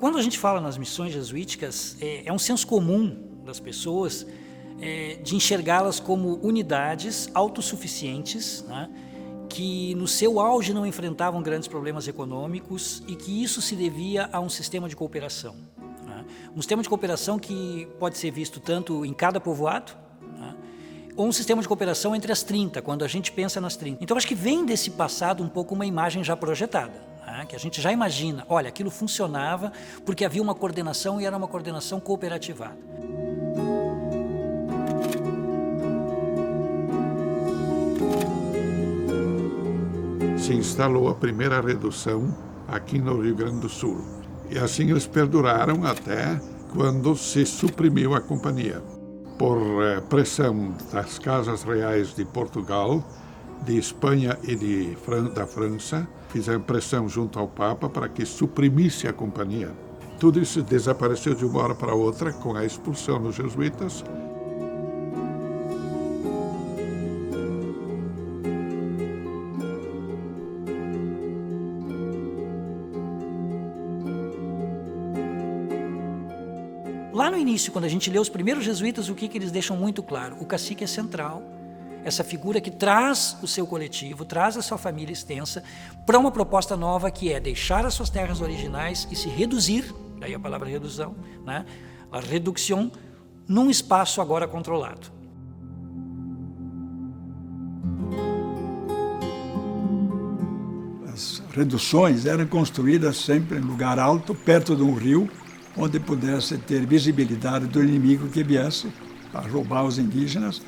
Quando a gente fala nas missões jesuíticas, é um senso comum das pessoas de enxergá-las como unidades autossuficientes, né, que no seu auge não enfrentavam grandes problemas econômicos e que isso se devia a um sistema de cooperação. Né? Um sistema de cooperação que pode ser visto tanto em cada povoado, né, ou um sistema de cooperação entre as 30, quando a gente pensa nas 30. Então acho que vem desse passado um pouco uma imagem já projetada, né, que a gente já imagina, olha, aquilo funcionava porque havia uma coordenação e era uma coordenação cooperativada. Se instalou a primeira redução aqui no Rio Grande do Sul. E assim eles perduraram até quando se suprimiu a companhia. Por pressão das casas reais de Portugal, de Espanha e da França, fizeram pressão junto ao Papa para que suprimisse a companhia. Tudo isso desapareceu de uma hora para outra com a expulsão dos jesuítas. Lá no início, quando a gente lê os primeiros jesuítas, o que eles deixam muito claro? O cacique é central, essa figura que traz o seu coletivo, traz a sua família extensa para uma proposta nova que é deixar as suas terras originais e se reduzir, daí a palavra redução, né? A redução num espaço agora controlado. As reduções eram construídas sempre em lugar alto, perto de um rio, onde pudesse ter visibilidade do inimigo que viesse a roubar os indígenas.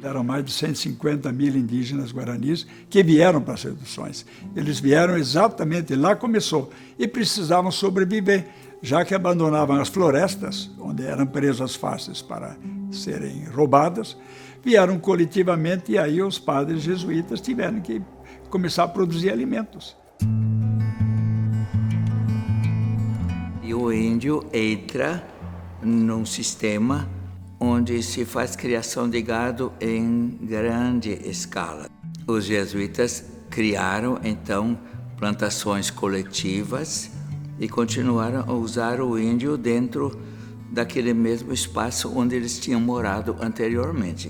Eram mais de 150 mil indígenas guaranis que vieram para as reduções. Eles vieram exatamente, lá começou, e precisavam sobreviver, já que abandonavam as florestas, onde eram presas fáceis para serem roubadas, vieram coletivamente e aí os padres jesuítas tiveram que começar a produzir alimentos. E o índio entra num sistema onde se faz criação de gado em grande escala. Os jesuítas criaram, então, plantações coletivas e continuaram a usar o índio dentro daquele mesmo espaço onde eles tinham morado anteriormente.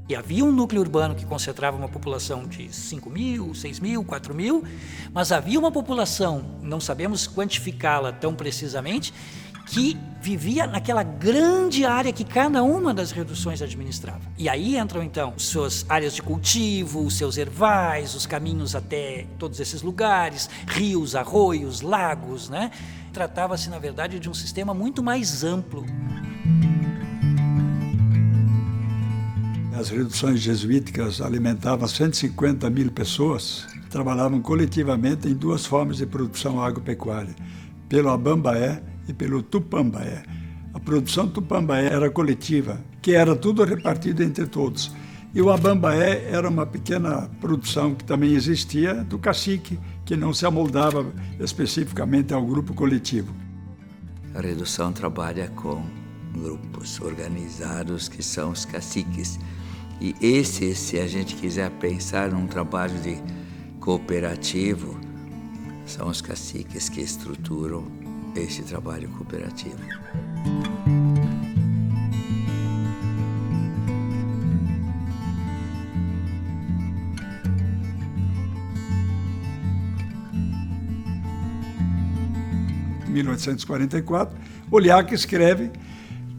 E havia um núcleo urbano que concentrava uma população de 5 mil, 6 mil, 4 mil, mas havia uma população, não sabemos quantificá-la tão precisamente, que vivia naquela grande área que cada uma das reduções administrava. E aí entram, então, suas áreas de cultivo, os seus ervais, os caminhos até todos esses lugares, rios, arroios, lagos, né? Tratava-se, na verdade, de um sistema muito mais amplo. As reduções jesuíticas alimentavam 150 mil pessoas, trabalhavam coletivamente em duas formas de produção agropecuária, pelo Abambaé e pelo Tupambaé. A produção Tupambaé era coletiva, que era tudo repartido entre todos. E o Abambaé era uma pequena produção que também existia do cacique, que não se amoldava especificamente ao grupo coletivo. A redução trabalha com grupos organizados que são os caciques. E esse, se a gente quiser pensar num trabalho de cooperativo, são os caciques que estruturam esse trabalho cooperativo. Em 1844, Oliac escreve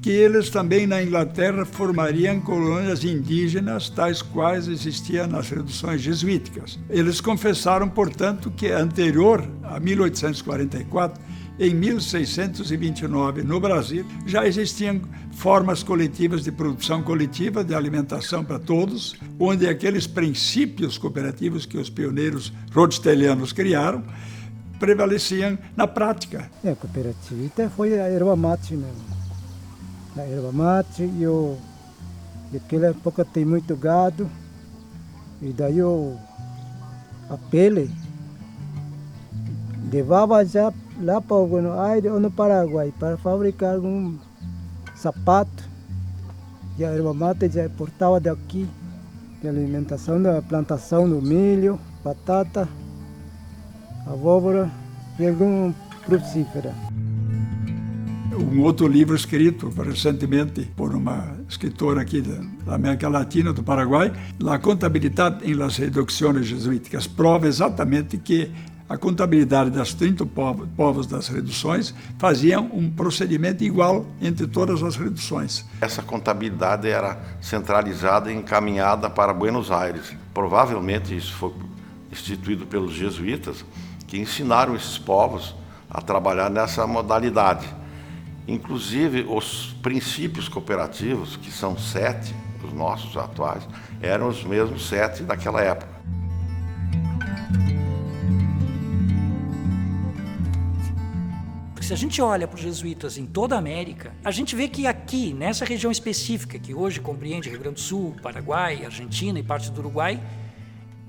que eles também na Inglaterra formariam colônias indígenas, tais quais existiam nas reduções jesuíticas. Eles confessaram, portanto, que anterior a 1844, em 1629, no Brasil, já existiam formas coletivas de produção coletiva, de alimentação para todos, onde aqueles princípios cooperativos que os pioneiros rhodestelianos criaram prevaleciam na prática. A cooperativista foi a erva mate mesmo. A erva mate, naquela época tem muito gado, e daí a pele levava já lá para o Buenos Aires ou no Paraguai para fabricar um sapato. E a erva mate já importava daqui, de alimentação da plantação do milho, batata, abóbora e alguma frutífera. um outro livro escrito recentemente por uma escritora aqui da América Latina, do Paraguai, La Contabilidade em las Reducciones Jesuíticas, prova exatamente que a contabilidade das 30 povos das reduções faziam um procedimento igual entre todas as reduções. Essa contabilidade era centralizada e encaminhada para Buenos Aires. Provavelmente isso foi instituído pelos jesuítas, que ensinaram esses povos a trabalhar nessa modalidade. Inclusive, os princípios cooperativos, que são 7, os nossos atuais, eram os mesmos 7 daquela época. Se a gente olha para os jesuítas em toda a América, a gente vê que aqui, nessa região específica, que hoje compreende Rio Grande do Sul, Paraguai, Argentina e parte do Uruguai,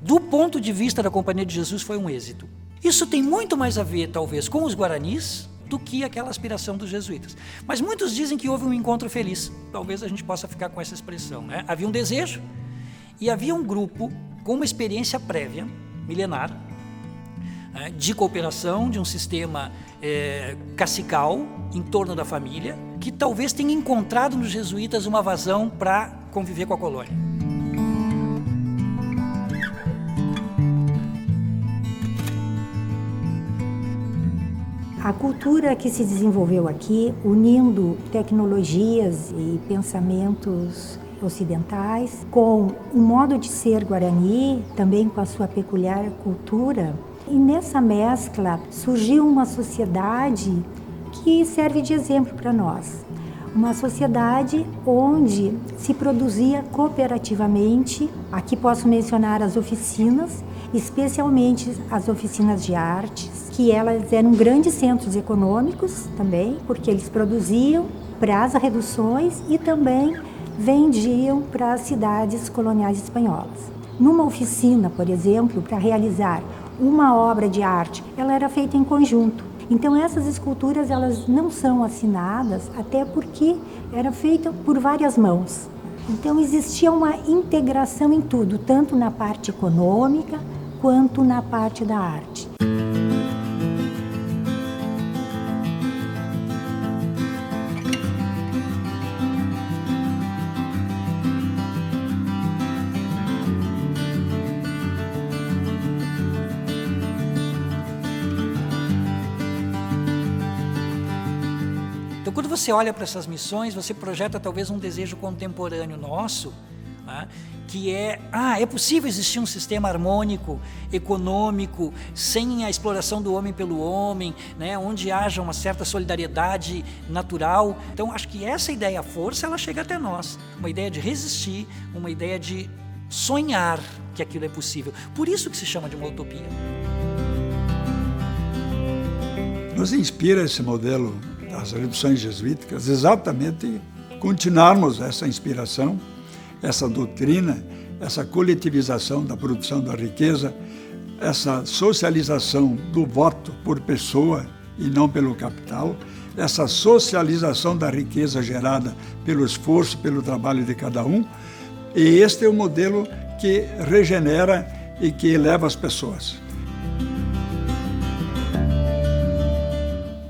do ponto de vista da Companhia de Jesus, foi um êxito. Isso tem muito mais a ver, talvez, com os guaranis do que aquela aspiração dos jesuítas. Mas muitos dizem que houve um encontro feliz. Talvez a gente possa ficar com essa expressão, né? Havia um desejo e havia um grupo com uma experiência prévia, milenar, de cooperação, de um sistema cacical em torno da família, que talvez tenha encontrado nos jesuítas uma vazão para conviver com a colônia. A cultura que se desenvolveu aqui, unindo tecnologias e pensamentos ocidentais, com o modo de ser guarani, também com a sua peculiar cultura, e nessa mescla surgiu uma sociedade que serve de exemplo para nós. Uma sociedade onde se produzia cooperativamente. Aqui posso mencionar as oficinas, especialmente as oficinas de artes, que elas eram grandes centros econômicos também, porque eles produziam para as reduções e também vendiam para as cidades coloniais espanholas. Numa oficina, por exemplo, para realizar uma obra de arte, ela era feita em conjunto. Então essas esculturas elas não são assinadas, até porque era feita por várias mãos. Então existia uma integração em tudo, tanto na parte econômica quanto na parte da arte. Então, quando você olha para essas missões, você projeta talvez um desejo contemporâneo nosso, né, que é possível existir um sistema harmônico, econômico, sem a exploração do homem pelo homem, né, onde haja uma certa solidariedade natural. Então, acho que essa ideia força, ela chega até nós. Uma ideia de resistir, uma ideia de sonhar que aquilo é possível. Por isso que se chama de uma utopia. Nos inspira esse modelo das reduções jesuíticas, exatamente continuarmos essa inspiração, essa doutrina, essa coletivização da produção da riqueza, essa socialização do voto por pessoa e não pelo capital, essa socialização da riqueza gerada pelo esforço, pelo trabalho de cada um. E este é o modelo que regenera e que eleva as pessoas.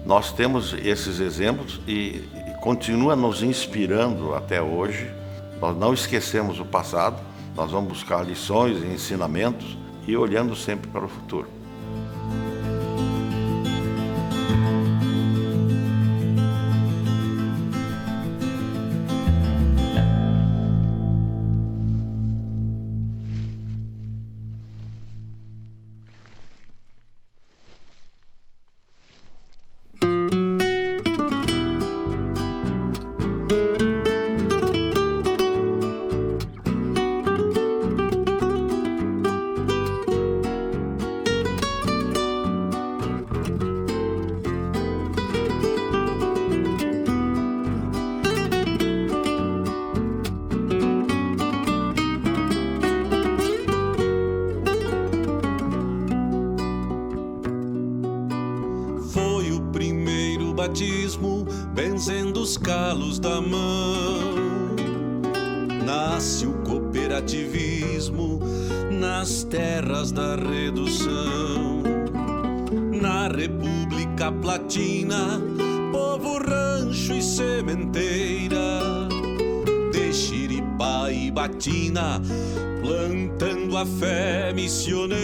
Nós temos esses exemplos e continua nos inspirando até hoje. Nós não esquecemos o passado, nós vamos buscar lições e ensinamentos e olhando sempre para o futuro. Batismo, benzendo os calos da mão. Nasce o cooperativismo nas terras da redução. Na República Platina, povo novo rancho e sementeira, de Xiripá e Batina, plantando a fé missioneira.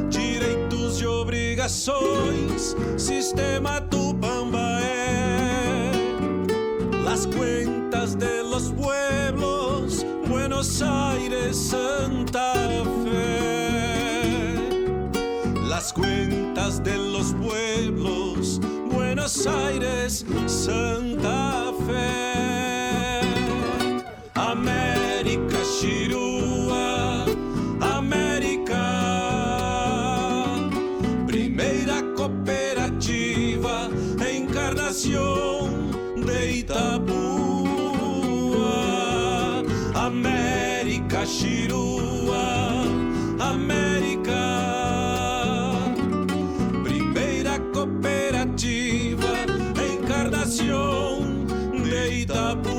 Direitos e obrigações, sistema Tupambaé, las cuentas de los pueblos, Buenos Aires, Santa Fe. Las cuentas de los pueblos, Buenos Aires, Santa Fe. América Chirúa, América, primeira cooperativa, encarnação de Itapúa. América Chirúa, América, primeira cooperativa, encarnação de Itapúa.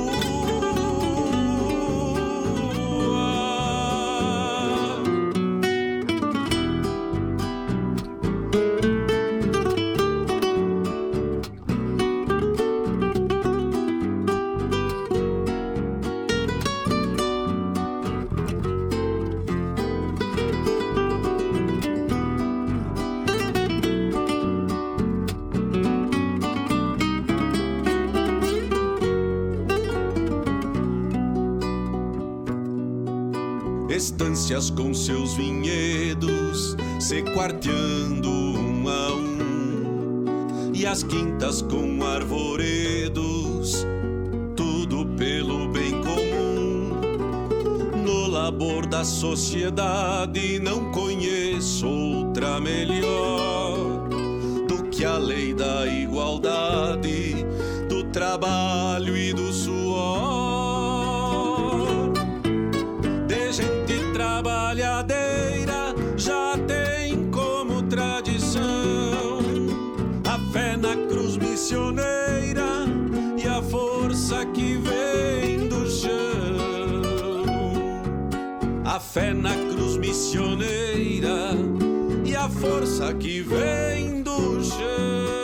Estâncias com seus vinhedos se quarteando um a um, e as quintas com arvoredos, tudo pelo bem comum. No labor da sociedade não conheço outra melhor do que a lei da igualdade, do trabalho e do suor. Gente trabalhadeira já tem como tradição a fé na cruz missioneira e a força que vem do chão. A fé na cruz missioneira e a força que vem do chão.